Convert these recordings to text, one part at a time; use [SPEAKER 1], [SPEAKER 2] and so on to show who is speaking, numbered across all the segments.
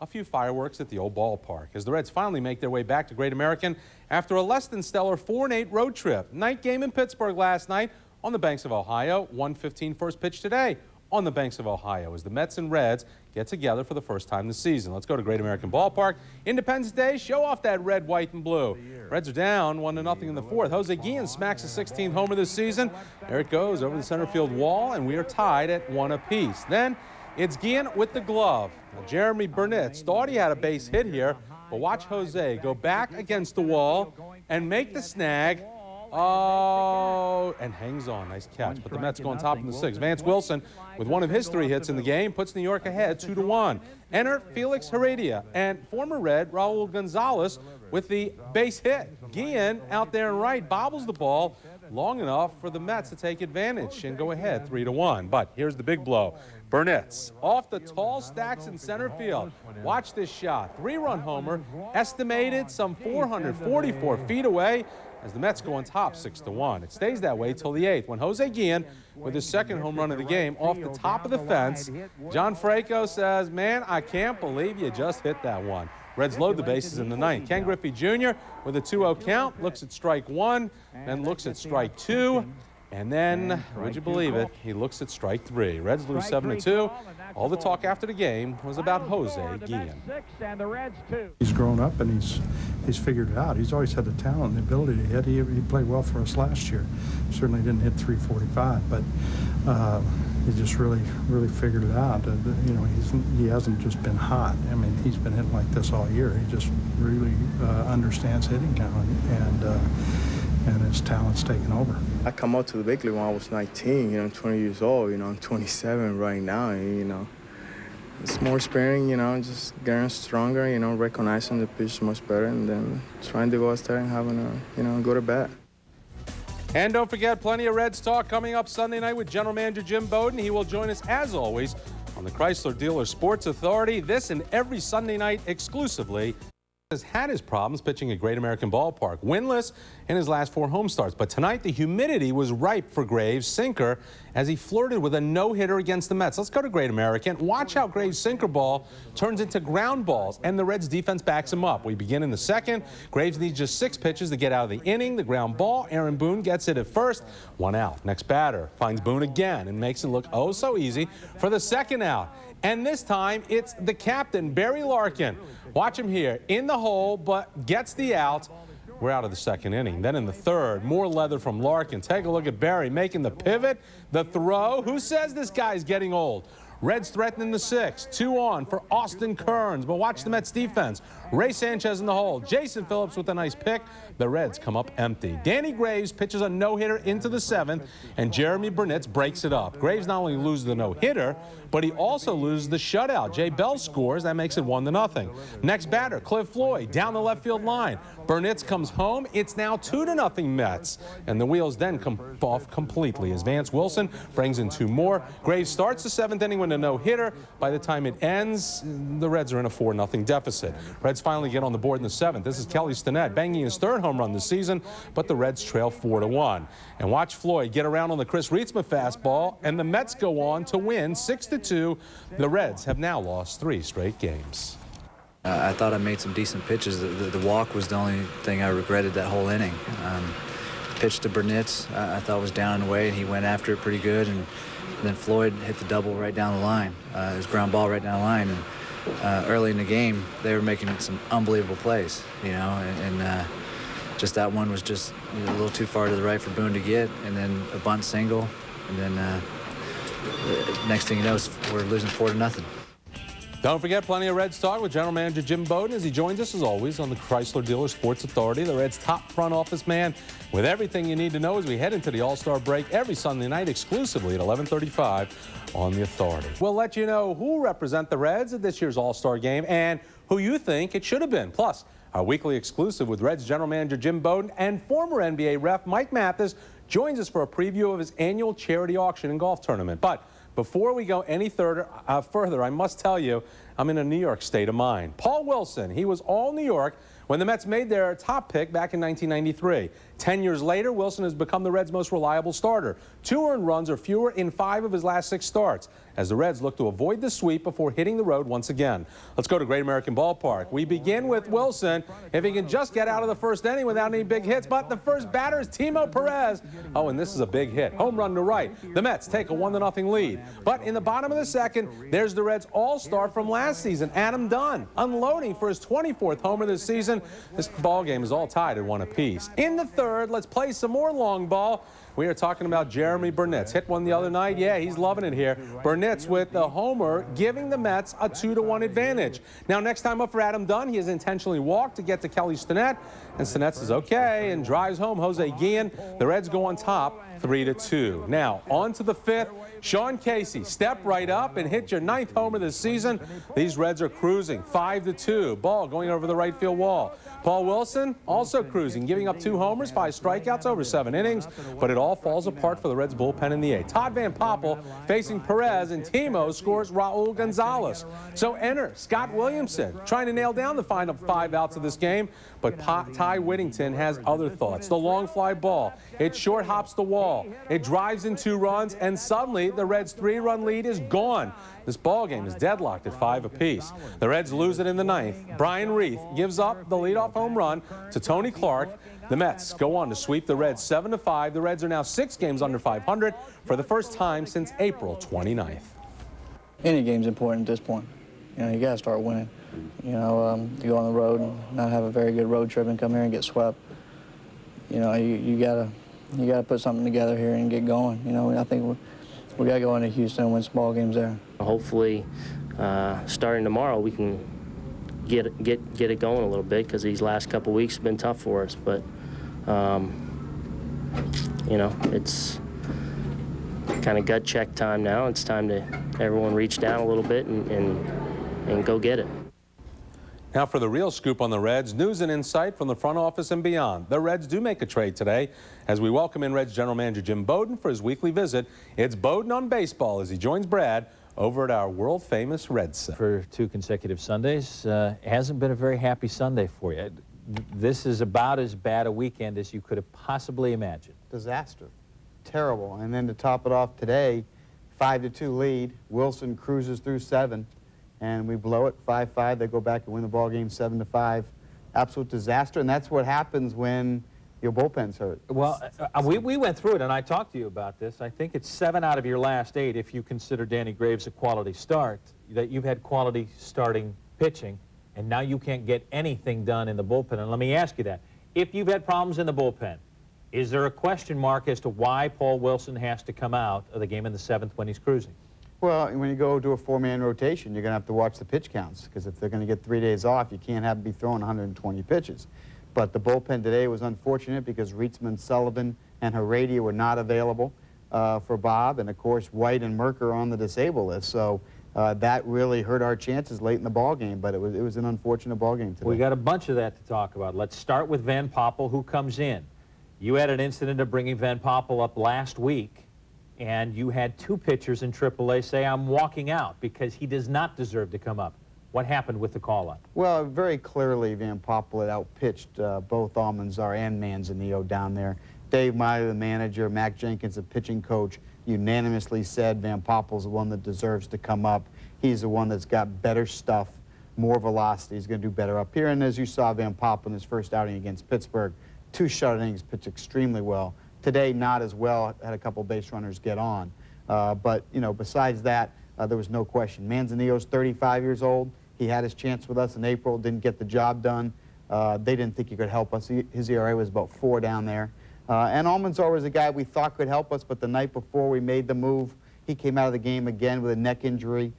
[SPEAKER 1] a few fireworks at the old ballpark as the Reds finally make their way back to Great American after a less than stellar 4-8 road trip. Night game in Pittsburgh last night on the banks of Ohio. 1:15 first pitch today on the banks of Ohio as the Mets and Reds get together for the first time this season. Let's go to Great American Ballpark. Independence Day, show off that red, white, and blue. Reds are down 1-0 in the fourth. Jose Guillen smacks a 16th homer this season. There it goes over the center field wall, and we are tied at 1 apiece. Then it's Guillen with the glove. Now, Jeremy Burnitz thought he had a base hit here, but watch Jose go back against the wall and make the snag. Oh, and hangs on. Nice catch. But the Mets go on top in the sixth. Vance Wilson, with one of his 3 hits in the game, puts New York ahead 2-1. Enter Felix Heredia and former Red Raul Gonzalez with the base hit. Guillen out there and right bobbles the ball long enough for the Mets to take advantage and go ahead 3-1. But here's the big blow. Burnitz off the tall stacks in center field. Watch this shot. 3-run homer, estimated some 444 feet away as the Mets go on top 6-1. It stays that way till the 8th when Jose Guillen, with his 2nd home run of the game off the top of the fence, John Franco says, "Man, I can't believe you just hit that one." Reds load the bases in the 9th. Ken Griffey Jr. with a 2-0 count, looks at strike 1, then looks at strike 2, and then, would you believe it, he looks at strike 3. Reds lose 7-2. All the talk after the game was about Jose Guillen.
[SPEAKER 2] He's grown up and he's figured it out. He's always had the talent and the ability to hit. He played well for us last year. Certainly didn't hit 345, but he just really figured it out. You know, he hasn't just been hot. I mean, he's been hitting like this all year. He just really understands hitting now, and his talent's taken over.
[SPEAKER 3] I come out to the big league when I was 19, I'm 20 years old, I'm 27 right now, and, it's more sparing, just getting stronger, recognizing the pitch much better, and then trying to go out there and having a, go to bat.
[SPEAKER 1] And don't forget, plenty of Reds talk coming up Sunday night with General Manager Jim Bowden. He will join us, as always, on the Chrysler Dealer Sports Authority. This and every Sunday night exclusively. Has had his problems pitching at Great American Ballpark, winless in his last 4 home starts. But tonight, the humidity was ripe for Graves' sinker as he flirted with a no-hitter against the Mets. Let's go to Great American. Watch how Graves' sinker ball turns into ground balls, and the Reds' defense backs him up. We begin in the 2nd. Graves needs just 6 pitches to get out of the inning. The ground ball, Aaron Boone gets it at first. 1 out. Next batter finds Boone again and makes it look oh so easy for the 2nd out. And this time, it's the captain, Barry Larkin. Watch him here, in the hole, but gets the out. We're out of the 2nd inning. Then in the 3rd, more leather from Larkin. Take a look at Barry making the pivot, the throw. Who says this guy's getting old? Reds threatening the 6th. 2 on for Austin Kearns. But watch the Mets defense. Ray Sanchez in the hole. Jason Phillips with a nice pick. The Reds come up empty. Danny Graves pitches a no-hitter into the 7th, and Jeremy Burnitz breaks it up. Graves not only loses the no-hitter, but he also loses the shutout. Jay Bell scores. That makes it 1-0. Next batter, Cliff Floyd, down the left field line. Burnitz comes home. It's now 2-0 Mets. And the wheels then come off completely as Vance Wilson brings in 2 more. Graves starts the 7th inning with a no-hitter. By the time it ends, the Reds are in a 4-0 deficit. Reds finally get on the board in the 7th. This is Kelly Stinnett banging his 3rd home run this season, but the Reds trail 4-1. And watch Floyd get around on the Chris Rietzma fastball, and the Mets go on to win 6-2. The Reds have now lost 3 straight games.
[SPEAKER 4] I thought I made some decent pitches. The walk was the only thing I regretted that whole inning. Pitched to Burnitz, I thought was down and away, and he went after it pretty good. And then Floyd hit the double right down the line, his ground ball right down the line. And early in the game, they were making some unbelievable plays, and just that one was just a little too far to the right for Boone to get, and then a bunt single, and then next thing you know, we're losing 4-0.
[SPEAKER 1] Don't forget, plenty of Reds talk with General Manager Jim Bowden as he joins us, as always, on the Chrysler Dealer Sports Authority, the Reds' top front office man, with everything you need to know as we head into the All-Star break every Sunday night exclusively at 11:35 on the Authority. We'll let you know who represent the Reds at this year's All-Star game and who you think it should have been. Plus, our weekly exclusive with Reds General Manager Jim Bowden and former NBA ref Mike Mathis joins us for a preview of his annual charity auction and golf tournament. But before we go any further, I must tell you, I'm in a New York state of mind. Paul Wilson, he was all New York when the Mets made their top pick back in 1993. 10 years later, Wilson has become the Reds' most reliable starter. 2 earned runs or fewer in 5 of his last 6 starts, as the Reds look to avoid the sweep before hitting the road once again. Let's go to Great American Ballpark. We begin with Wilson, if he can just get out of the first inning without any big hits. But the first batter is Timo Perez. Oh, and this is a big hit. Home run to right. The Mets take a 1-0 lead. But in the bottom of the second, there's the Reds' all-star from last season, Adam Dunn, unloading for his 24th homer this season. This ball game is all tied at 1 apiece. In the third, let's play some more long ball. We are talking about Jeremy Burnitz. Hit one the other night. Yeah, he's loving it here. Burnitz with the homer, giving the Mets a 2-1 advantage. Now, next time up for Adam Dunn, he has intentionally walked to get to Kelly Stinnett, and Stinnett says okay and drives home Jose Guillen. The Reds go on top 3-2. Now, on to the 5th. Sean Casey, step right up and hit your 9th homer this season. These Reds are cruising 5-2. Ball going over the right field wall. Paul Wilson also cruising, giving up 2 homers, 5 strikeouts over 7 innings, but it all falls apart for the Reds bullpen in the 8th. Todd Van Poppel facing Perez, and Timo scores Raul Gonzalez. So enter Scott Williamson, trying to nail down the final 5 outs of this game, but Ty Whittington has other thoughts. The long fly ball, it short hops the wall, it drives in 2 runs, and suddenly the Reds' 3-run lead is gone. This ball game is deadlocked at 5 apiece. The Reds lose it in the 9th. Brian Reith gives up the leadoff home run to Tony Clark. The Mets go on to sweep the Reds 7-5. The Reds are now 6 games under 500 for the first time since April 29th.
[SPEAKER 5] Any game's important at this point. You know, you got to start winning. You know, you go on the road and not have a very good road trip and come here and get swept. You know, you gotta put something together here and get going. You know, I think we got to go into Houston and win some ball games there.
[SPEAKER 6] Hopefully, starting tomorrow, we can get it going a little bit, because these last couple weeks have been tough for us. But you know, it's kind of gut check time now. It's time to everyone reach down a little bit and go get it.
[SPEAKER 1] Now for the real scoop on the Reds, news and insight from the front office and beyond. The Reds do make a trade today as we welcome in Reds general manager Jim Bowden for his weekly visit. It's Bowden on baseball as he joins Brad over at our world-famous Reds Center.
[SPEAKER 7] For 2 consecutive Sundays, hasn't been a very happy Sunday for you. This is about as bad a weekend as you could have possibly imagined.
[SPEAKER 8] Disaster. Terrible. And then to top it off today, 5-2 lead. Wilson cruises through 7. And we blow it 5-5. They go back and win the ball game 7-5. Absolute disaster. And that's what happens when your bullpen's hurt.
[SPEAKER 7] Well, we went through it, and I talked to you about this. I think it's 7 out of your last 8, if you consider Danny Graves a quality start, that you've had quality starting pitching, and now you can't get anything done in the bullpen. And let me ask you that. If you've had problems in the bullpen, is there a question mark as to why Paul Wilson has to come out of the game in the 7th when he's cruising?
[SPEAKER 8] Well, when you go to a 4-man rotation, you're going to have to watch the pitch counts, because if they're going to get 3 days off, you can't have them be throwing 120 pitches. But the bullpen today was unfortunate because Rietzman, Sullivan, and Heredia were not available for Bob, and of course White and Merker on the disabled list. So that really hurt our chances late in the ball game. But it was an unfortunate ball game today.
[SPEAKER 7] We got a bunch of that to talk about. Let's start with Van Poppel, who comes in. You had an incident of bringing Van Poppel up last week, and you had 2 pitchers in AAA say, "I'm walking out," because he does not deserve to come up. What happened with the call-up?
[SPEAKER 8] Well, very clearly Van Poppel had outpitched both Almanzar and Manzanillo down there. Dave Miley, the manager, Mac Jenkins, the pitching coach, unanimously said Van Poppel's the one that deserves to come up. He's the one that's got better stuff, more velocity. He's going to do better up here. And as you saw, Van Poppel in his first outing against Pittsburgh, 2 shutout innings, pitched extremely well. Today, not as well, had a couple base runners get on. But, you know, besides that, there was no question. Manzanillo's 35 years old. He had his chance with us in April, didn't get the job done. They didn't think he could help us. His ERA was about 4 down there. And Almanzar was a guy we thought could help us, but the night before we made the move, he came out of the game again with a neck injury.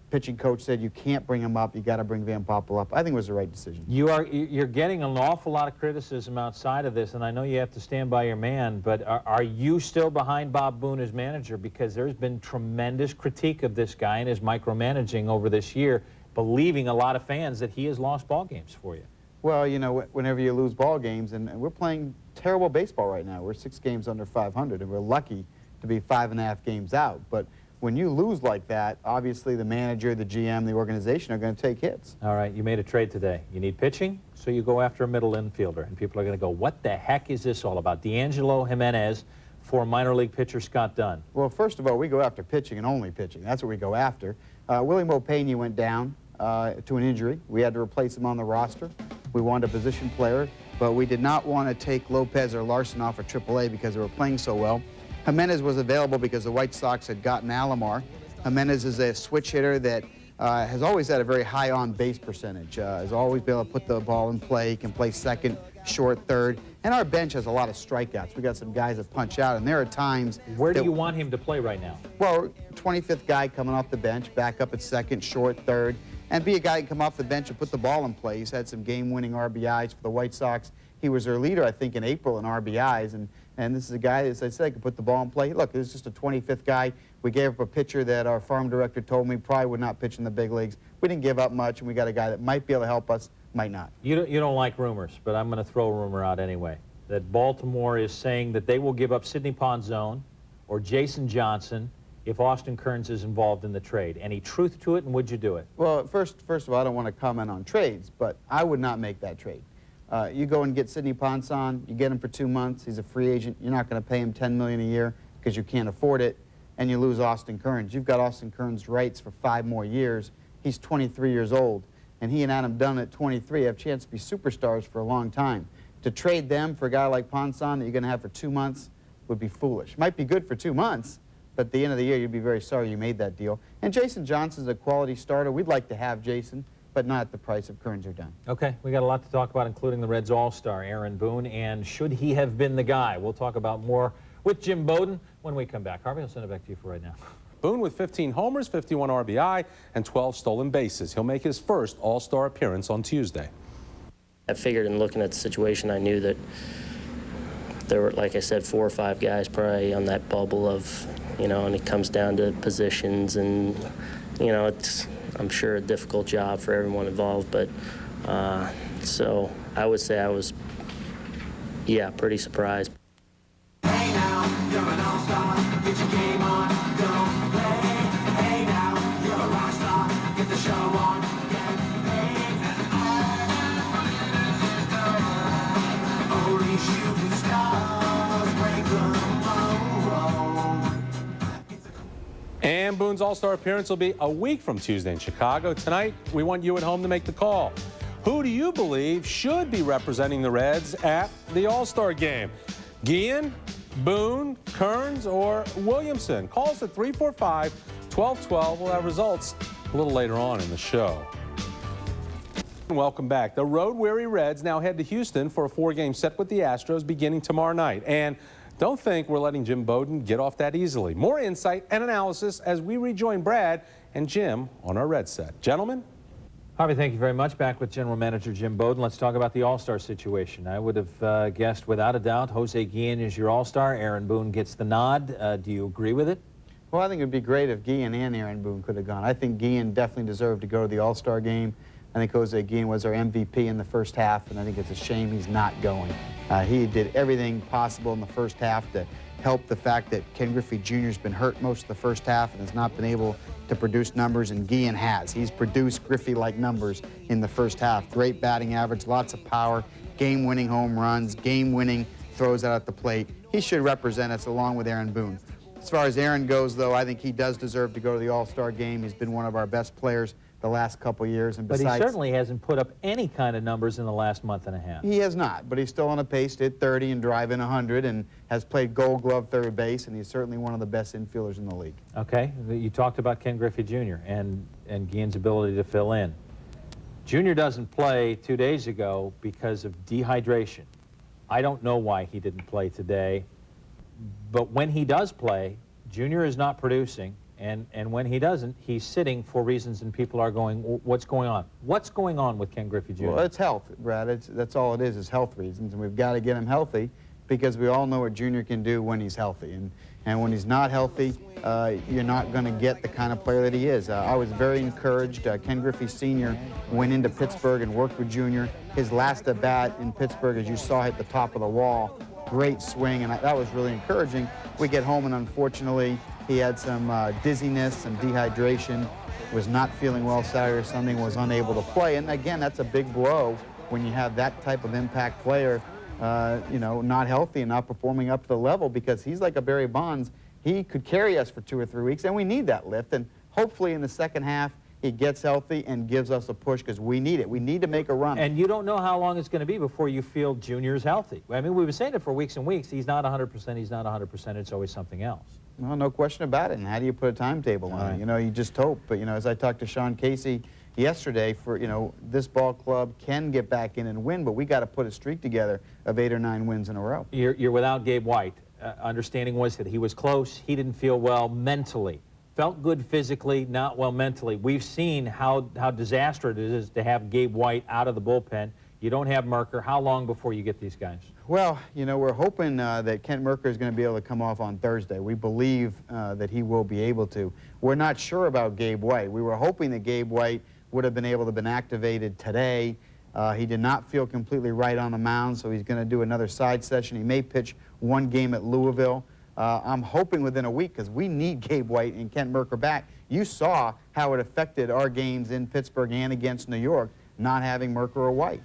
[SPEAKER 8] Pitching coach said, you can't bring him up, you got to bring Van Poppel up. I think it was the right decision.
[SPEAKER 7] You're getting an awful lot of criticism outside of this, and I know you have to stand by your man, but are you still behind Bob Boone as manager? Because there's been tremendous critique of this guy and his micromanaging over this year, believing a lot of fans that he has lost ball games for you.
[SPEAKER 8] Well, you know, whenever you lose ball games, and we're playing terrible baseball right now. We're 6 games under 500, and we're lucky to be 5.5 games out. But when you lose like that, obviously the manager, the GM, the organization are going to take hits.
[SPEAKER 7] All right, you made a trade today. You need pitching, so you go after a middle infielder. And people are going to go, what the heck is this all about? D'Angelo Jimenez for minor league pitcher Scott Dunn.
[SPEAKER 8] Well, first of all, we go after pitching and only pitching. That's what we go after. Willie Mopena went down to an injury. We had to replace him on the roster. We wanted a position player, but we did not want to take Lopez or Larson off of AAA because they were playing so well. Jimenez was available because the White Sox had gotten Alomar. Jimenez is a switch hitter that has always had a very high on-base percentage. Has always been able to put the ball in play, can play second, short, third. And our bench has a lot of strikeouts. We got some guys that punch out, and there are times...
[SPEAKER 7] Where do you want him to play right now?
[SPEAKER 8] Well, 25th guy coming off the bench, back up at second, short, third, and be a guy who can come off the bench and put the ball in play. He's had some game-winning RBIs for the White Sox. He was their leader, I think, in April in RBIs, and this is a guy, as I said, can put the ball in play. Look, this is just a 25th guy. We gave up a pitcher that our farm director told me probably would not pitch in the big leagues. We didn't give up much, and we got a guy that might be able to help us, might not.
[SPEAKER 7] You don't like rumors, but I'm going to throw a rumor out anyway, that Baltimore is saying that they will give up Sidney Ponzone or Jason Johnson if Austin Kearns is involved in the trade. Any truth to it, and would you do it?
[SPEAKER 8] Well, first of all, I don't want to comment on trades, but I would not make that trade. You go and get Sidney Ponzone, you get him for 2 months, he's a free agent, you're not going to pay him $10 million a year because you can't afford it, and you lose Austin Kearns. You've got Austin Kearns' rights for 5 more years. He's 23 years old, and he and Adam Dunn at 23 have a chance to be superstars for a long time. To trade them for a guy like Ponzone that you're going to have for 2 months would be foolish. Might be good for 2 months, but at the end of the year, you'd be very sorry you made that deal. And Jason Johnson's a quality starter. We'd like to have Jason, but not at the price of Kearns or Dunn.
[SPEAKER 7] Okay, we got a lot to talk about, including the Reds All-Star, Aaron Boone, and should he have been the guy? We'll talk about more with Jim Bowden when we come back. Harvey, I'll send it back to you for right now.
[SPEAKER 1] Boone with 15 homers, 51 RBI, and 12 stolen bases. He'll make his first All-Star appearance on Tuesday.
[SPEAKER 6] I figured in looking at the situation, I knew that there were, like I said, 4 or 5 guys probably on that bubble of, you know, and it comes down to positions and, you know, it's, I'm sure, a difficult job for everyone involved, but so I would say I was, yeah, pretty surprised.
[SPEAKER 9] Hey now, you're an all-star, get your game on, go play. Hey now, you're a rock star, get the show on, get paid. Only shooting stars break the mold.
[SPEAKER 1] And Boone's All-Star appearance will be a week from Tuesday in Chicago. Tonight, we want you at home to make the call. Who do you believe should be representing the Reds at the All-Star game? Guillen, Boone, Kearns, or Williamson? Call us at 345-1212. We'll have results a little later on in the show. Welcome back. The road-weary Reds now head to Houston for a 4-game set with the Astros beginning tomorrow night. And don't think we're letting Jim Bowden get off that easily. More insight and analysis as we rejoin Brad and Jim on our Red set. Gentlemen?
[SPEAKER 7] Harvey, thank you very much. Back with General Manager Jim Bowden. Let's talk about the All-Star situation. I would have guessed without a doubt Jose Guillen is your All-Star. Aaron Boone gets the nod. Do you agree with it?
[SPEAKER 8] Well, I think it would be great if Guillen and Aaron Boone could have gone. I think Guillen definitely deserved to go to the All-Star game. I think Jose Guillen was our MVP in the first half, and I think it's a shame he's not going. He did everything possible in the first half to help the fact that Ken Griffey Jr. has been hurt most of the first half and has not been able to produce numbers, and Guillen has. He's produced Griffey-like numbers in the first half. Great batting average, lots of power, game-winning home runs, game-winning throws out at the plate. He should represent us along with Aaron Boone. As far as Aaron goes, though, I think he does deserve to go to the All-Star game. He's been one of our best players the last couple of years. And
[SPEAKER 7] but
[SPEAKER 8] besides,
[SPEAKER 7] he certainly hasn't put up any kind of numbers in the last month and a half.
[SPEAKER 8] He has not, but he's still on a pace to hit 30 and drive in 100 and has played Gold Glove third base, and he's certainly one of the best infielders in the league.
[SPEAKER 7] Okay, you talked about Ken Griffey Jr. and Guillen's ability to fill in. Junior doesn't play 2 days ago because of dehydration. I don't know why he didn't play today, but when he does play, Junior is not producing. And when he doesn't, he's sitting for reasons, and people are going, what's going on? What's going on with Ken Griffey Jr.?
[SPEAKER 8] Well, it's health, Brad. That's all it is health reasons, and we've got to get him healthy because we all know what Junior can do when he's healthy. And when he's not healthy, you're not going to get the kind of player that he is. I was very encouraged. Ken Griffey Sr. went into Pittsburgh and worked with Junior. His last at-bat in Pittsburgh, as you saw, hit the top of the wall. Great swing, and that was really encouraging. We get home, and unfortunately, He had some dizziness, some dehydration, was not feeling well Saturday or Sunday, was unable to play. And again, that's a big blow when you have that type of impact player, you know, not healthy and not performing up to the level, because he's like a Barry Bonds. He could carry us for 2 or 3 weeks, and we need that lift. And hopefully in the second half, he gets healthy and gives us a push, because we need it. We need to make a run.
[SPEAKER 7] And you don't know how long it's going to be before you feel Junior's healthy. I mean, we've been saying it for weeks and weeks. He's not 100%, he's not 100%, it's always something else.
[SPEAKER 8] Well, no question about it. And how do you put a timetable on it? You know, you just hope. But, you know, as I talked to Sean Casey yesterday, for, you know, this ball club can get back in and win, but we got to put a streak together of 8 or 9 wins in a row.
[SPEAKER 7] You're without Gabe White. Understanding was that he was close, he didn't feel well mentally. Felt good physically, not well mentally. We've seen how disastrous it is to have Gabe White out of the bullpen. You don't have Merker. How long before you get these guys?
[SPEAKER 8] Well, you know, we're hoping that Kent Merker is going to be able to come off on Thursday. We believe that he will be able to. We're not sure about Gabe White. We were hoping that Gabe White would have been able to have been activated today. He did not feel completely right on the mound, so he's going to do another side session. He may pitch 1 game at Louisville. I'm hoping within a week, because we need Gabe White and Kent Merker back. You saw how it affected our games in Pittsburgh and against New York, not having Merker or White.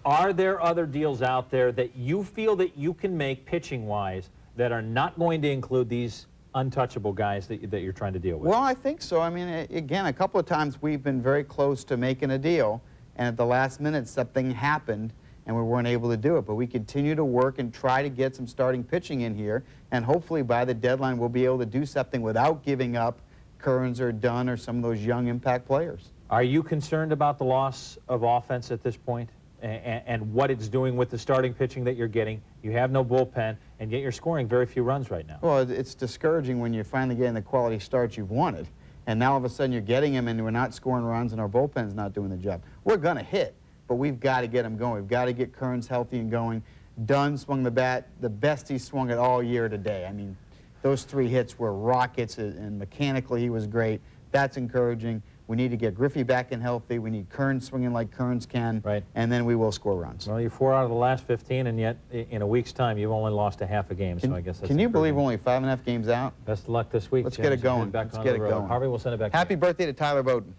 [SPEAKER 7] Are there other deals out there that you feel that you can make pitching-wise that are not going to include these untouchable guys that you're trying to deal with?
[SPEAKER 8] Well, I think so. I mean, again, a couple of times we've been very close to making a deal, and at the last minute something happened and we weren't able to do it. But we continue to work and try to get some starting pitching in here, and hopefully by the deadline we'll be able to do something without giving up Kearns or Dunn or some of those young impact players.
[SPEAKER 7] Are you concerned about the loss of offense at this point and what it's doing with the starting pitching that you're getting? You have no bullpen, and yet you're scoring very few runs right now.
[SPEAKER 8] Well, it's discouraging when you're finally getting the quality starts you've wanted, and now all of a sudden you're getting them and we're not scoring runs and our bullpen's not doing the job. We're going to hit, but we've got to get them going. We've got to get Kearns healthy and going. Dunn swung the bat the best he swung it all year today. I mean, those 3 hits were rockets, and mechanically he was great. That's encouraging. We need to get Griffey back and healthy. We need Kearns swinging like Kearns can,
[SPEAKER 7] right,
[SPEAKER 8] and then we will score runs.
[SPEAKER 7] Well, you're 4 out of the last 15, and yet in a week's time you've only lost a half a game, so I guess that's
[SPEAKER 8] Can you believe
[SPEAKER 7] encouraging.
[SPEAKER 8] we're only 5.5 games out?
[SPEAKER 7] Best of luck this week.
[SPEAKER 8] Let's
[SPEAKER 7] James.
[SPEAKER 8] get it going.
[SPEAKER 7] Back
[SPEAKER 8] Let's
[SPEAKER 7] on
[SPEAKER 8] get
[SPEAKER 7] the
[SPEAKER 8] it
[SPEAKER 7] road.
[SPEAKER 8] going.
[SPEAKER 7] Harvey, we'll send it back.
[SPEAKER 8] Happy birthday to Tyler Bowden.